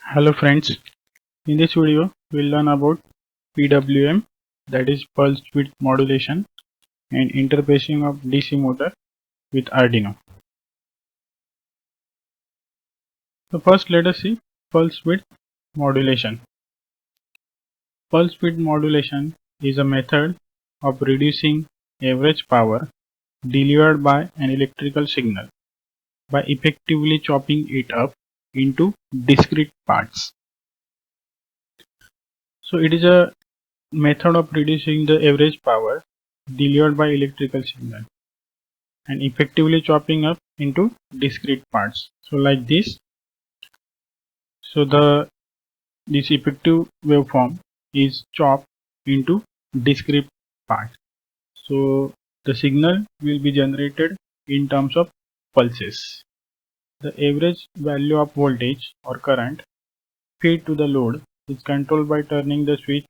Hello friends, in this video we'll learn about PWM, that is pulse width modulation, and interfacing of DC motor with Arduino. So first let us see pulse width modulation. Pulse width modulation is a method of reducing average power delivered by an electrical signal by effectively chopping it up into discrete parts. So it is a method of reducing the average power delivered by electrical signal and effectively chopping up into discrete parts. So like this. So this effective waveform is chopped into discrete parts. So the signal will be generated in terms of pulses. The average value of voltage or current fed to the load is controlled by turning the switch.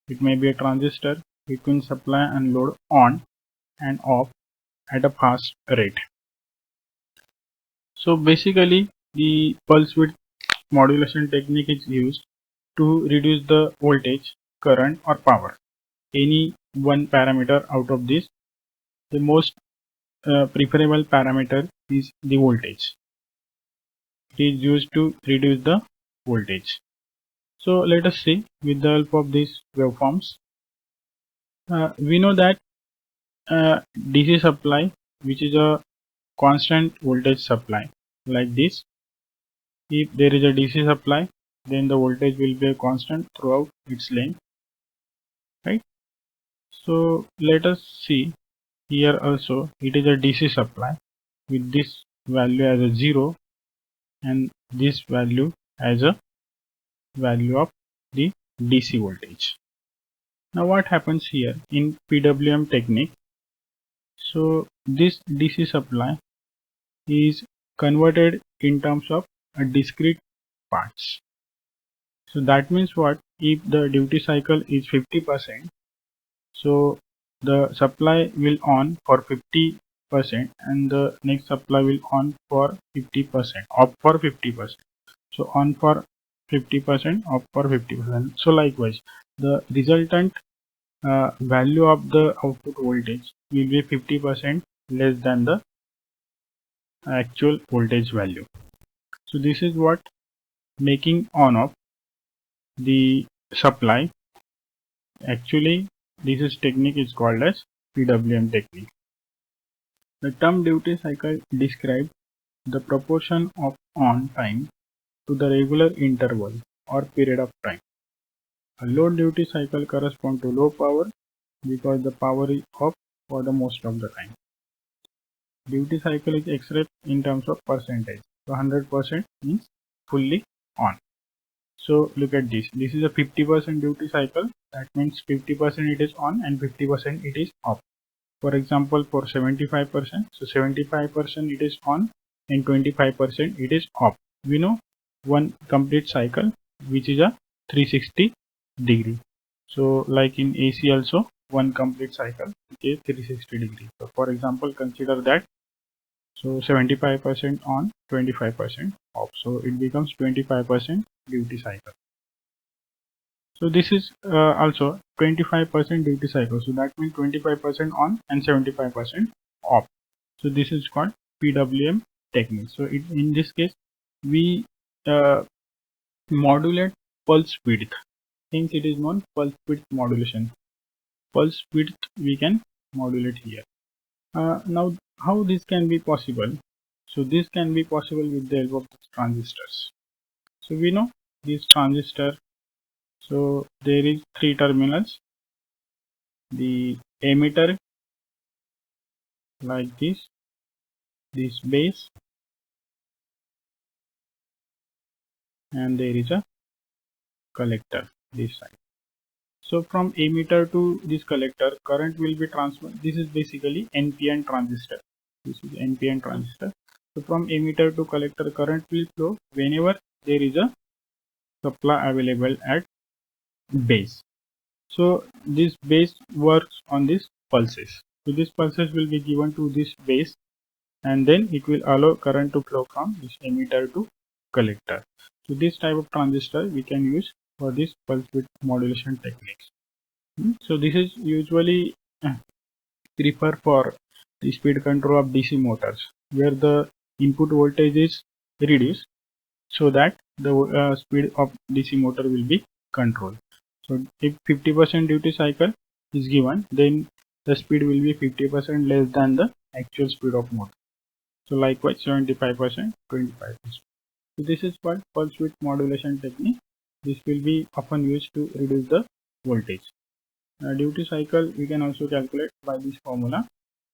It may be a transistor between supply and load on and off at a fast rate. So basically the pulse width modulation technique is used to reduce the voltage, current or power. Any one parameter out of this, the most preferable parameter is the voltage. It is used to reduce the voltage. So let us see with the help of these waveforms. We know that DC supply, which is a constant voltage supply like this. If there is a DC supply, then the voltage will be a constant throughout its length, right? So let us see here also it is a DC supply with this value as a 0 and this value as a value of the DC voltage. Now what happens here in PWM technique? So this DC supply is converted in terms of a discrete parts. So that means what? If the duty cycle is 50%, so the supply will on for 50% and the next supply will on for 50%, off for 50%. So on for 50%, off for 50%. So likewise, the resultant value of the output voltage will be 50% less than the actual voltage value. So this is what making on off the supply. Actually, this technique is called as PWM technique. The term duty cycle describes the proportion of on time to the regular interval or period of time. A low duty cycle corresponds to low power because the power is off for the most of the time. Duty cycle is expressed in terms of percentage. So 100% means fully on. So look at this. This is a 50% duty cycle. That means 50% it is on and 50% it is off. For example, for 75%, so 75% it is on and 25% it is off. We know one complete cycle which is a 360 degree. So like in AC also one complete cycle is 360 degree. So for example, consider that. So 75% on, 25% off. So it becomes 25% duty cycle. So this is also 25% duty cycle. So that means 25% on and 75% off. So this is called PWM technique. So in this case, we modulate pulse width. Since it is known pulse width modulation. Pulse width we can modulate here. Now how this can be possible? So this can be possible with the help of transistors. So we know this transistor. So there is 3 terminals. The emitter like this base, and there is a collector this side. So from emitter to this collector, current will be transferred. This is basically NPN transistor. This is NPN transistor. So from emitter to collector, current will flow whenever there is a supply available at base. So this base works on these pulses. So these pulses will be given to this base, and then it will allow current to flow from this emitter to collector. So this type of transistor we can use for this pulse width modulation techniques. So this is usually preferred for the speed control of DC motors, where the input voltage is reduced so that the speed of DC motor will be controlled. So if 50% duty cycle is given, then the speed will be 50% less than the actual speed of motor. So likewise 75%, 25%. So this is called pulse width modulation technique. This will be often used to reduce the voltage. Duty cycle we can also calculate by this formula.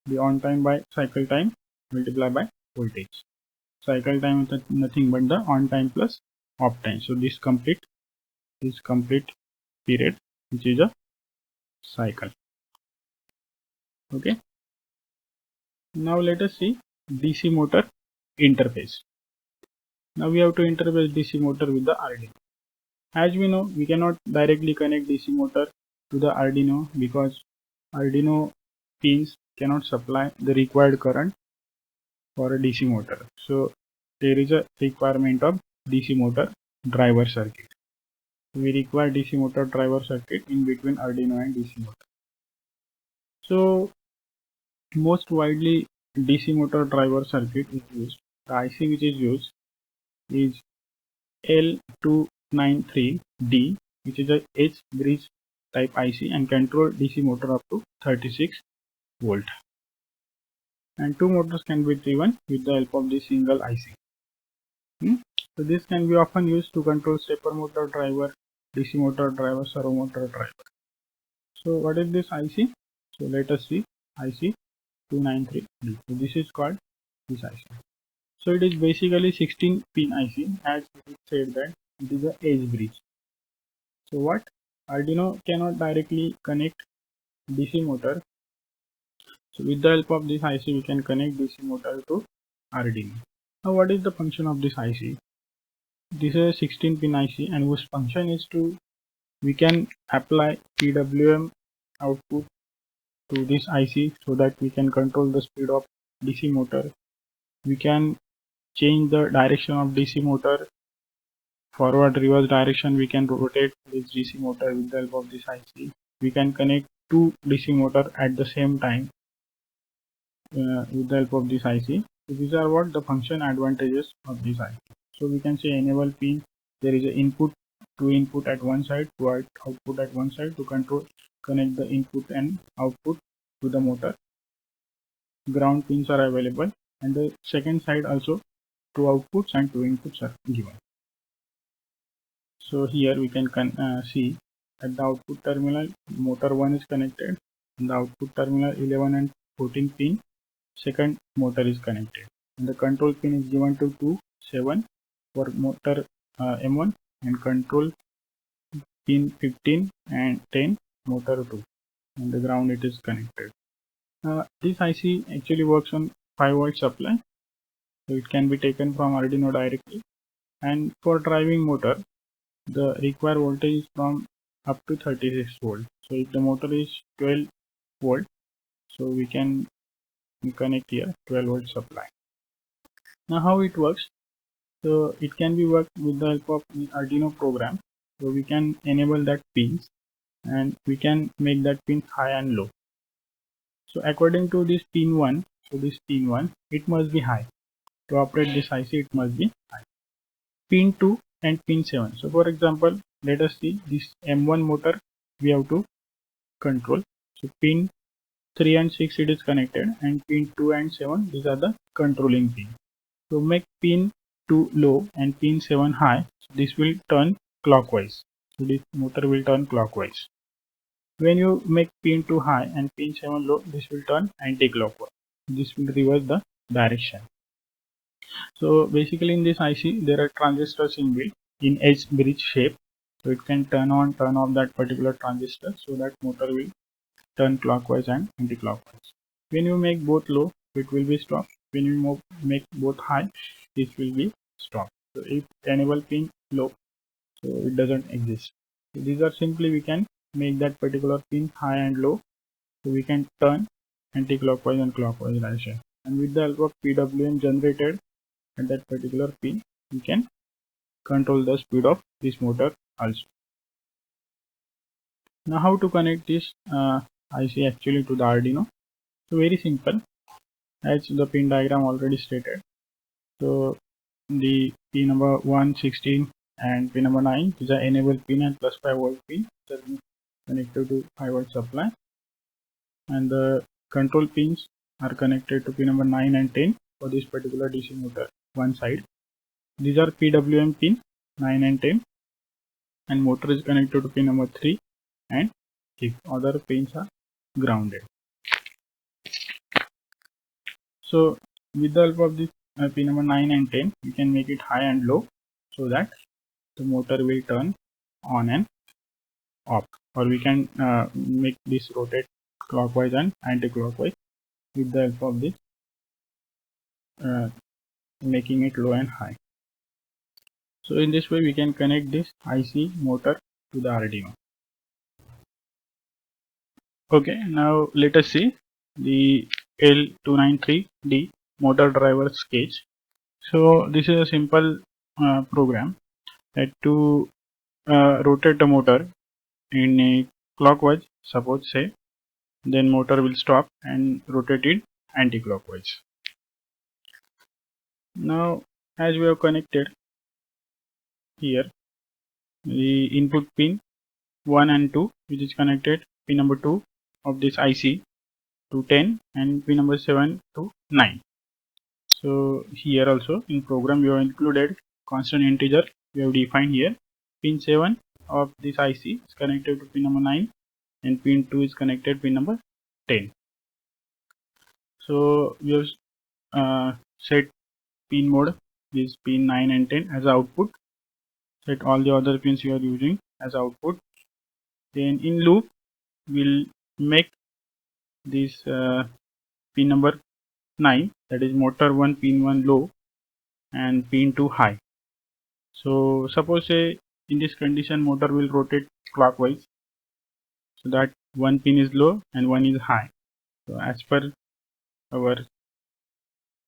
The on time by cycle time multiplied by voltage. Cycle time is nothing but the on time plus off time. So this complete period, which is a cycle. Okay. Now let us see DC motor interface. Now we have to interface DC motor with the Arduino. As we know, we cannot directly connect DC motor to the Arduino because Arduino pins cannot supply the required current for a DC motor. So there is a requirement of DC motor driver circuit. We require DC motor driver circuit in between Arduino and DC motor. So most widely DC motor driver circuit is used. The IC which is used is L293D, which is a H bridge type IC and control DC motor up to 36 volt. And two motors can be driven with the help of this single IC. So this can be often used to control stepper motor driver, DC motor driver, servo motor driver. So what is this IC? So let us see IC 293D. So this is called this IC. So it is basically 16 pin IC, as it said that it is a edge bridge. So what? Arduino cannot directly connect DC motor. So with the help of this IC we can connect DC motor to Arduino. Now what is the function of this IC? This is a 16 pin IC and whose function is to we can apply PWM output to this IC so that we can control the speed of DC motor. We can change the direction of DC motor, forward reverse direction. We can rotate this DC motor with the help of this IC. We can connect two DC motor at the same time with the help of this IC. So these are what the function advantages of this IC. So we can say enable pin. There is an input, two input at one side, two output at one side to connect the input and output to the motor. Ground pins are available, and the second side also two outputs and two inputs are given. So here we can see at the output terminal motor 1 is connected, and the output terminal 11 and 14 pin second motor is connected, and the control pin is given to 2, 7 for motor M1 and control pin 15 and 10 motor 2, and the ground it is connected. This IC actually works on 5 volt supply, so it can be taken from Arduino directly, and for driving motor the required voltage is from up to 36 volt. So if the motor is 12 volt, so we can connect here 12 volt supply. Now how it works? So it can be worked with the help of the Arduino program. So we can enable that pins and we can make that pin high and low. So according to this pin 1, so this pin 1 it must be high. To operate this IC it must be high. Pin 2 and pin 7. So for example, let us see this M1 motor we have to control. So pin 3 and 6 it is connected, and pin 2 and 7 these are the controlling pin. So make pin 2 low and pin 7 high. So this will turn clockwise. So this motor will turn clockwise. When you make pin 2 high and pin 7 low, this will turn anti-clockwise. This will reverse the direction. So basically in this IC there are transistors inbuilt in edge bridge shape. So it can turn on, turn off that particular transistor so that motor will turn clockwise and anti-clockwise. When you make both low, it will be stopped. When you make both high, this will be stopped. So if enable pin low, so it doesn't exist. So these are simply we can make that particular pin high and low. So we can turn anti-clockwise and clockwise direction. And with the help of PWM generated at that particular pin, we can control the speed of this motor also. Now how to connect this IC actually to the Arduino? So very simple, as the pin diagram already stated. So the pin number 1, 16 and pin number 9 is an enable pin and plus 5 volt pin that is connected to 5 volt supply, and the control pins are connected to pin number 9 and 10 for this particular DC motor one side. These are PWM pin 9 and 10, and motor is connected to pin number 3 and 6. Other pins are grounded. So with the help of this pin number 9 and 10, we can make it high and low so that the motor will turn on and off, or we can make this rotate clockwise and anti-clockwise with the help of this making it low and high. So in this way we can connect this IC motor to the Arduino. Okay, now let us see the L293D motor driver sketch. So this is a simple program that to rotate the motor in a clockwise, suppose say, then motor will stop and rotate it anti-clockwise. Now as we have connected here the input pin 1 and 2, which is connected pin number 2 of this IC to 10 and pin number 7 to 9. So here also in program we have included constant integer. We have defined here pin 7 of this IC is connected to pin number 9 and pin 2 is connected pin number 10. So we have set pin mode is pin 9 and 10 as output, set all the other pins you are using as output. Then in loop we'll make this pin number 9, that is motor 1 pin 1 low and pin 2 high. So suppose say in this condition motor will rotate clockwise, so that one pin is low and one is high. So as per our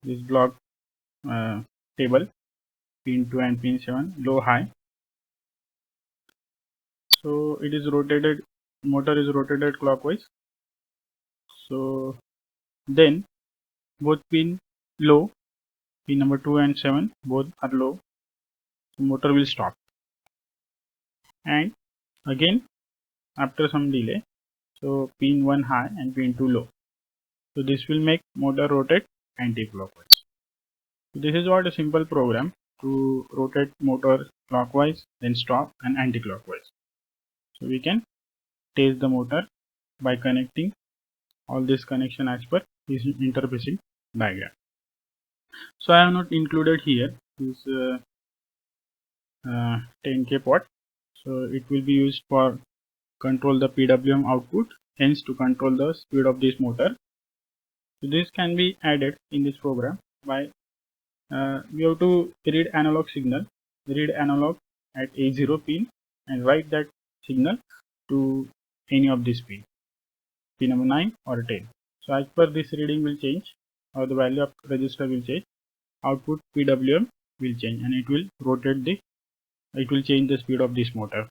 this block table, pin 2 and pin 7 low high, so it is rotated, motor is rotated clockwise. So then both pin low, pin number 2 and 7 both are low, so motor will stop, and again after some delay, so pin 1 high and pin 2 low, so this will make motor rotate anti-clockwise. So this is what a simple program to rotate motor clockwise, then stop and anti-clockwise. So we can test the motor by connecting all this connection as per this interfacing diagram. So I have not included here this 10K pot, so it will be used for control the PWM output, hence to control the speed of this motor. So this can be added in this program by we have to read analog signal, read analog at A0 pin and write that signal to any of these pin number 9 or 10. So as per this reading will change, or the value of register will change, output PWM will change and it will rotate it will change the speed of this motor.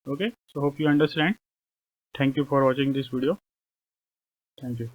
Okay, so hope you understand. Thank you for watching this video. Thank you.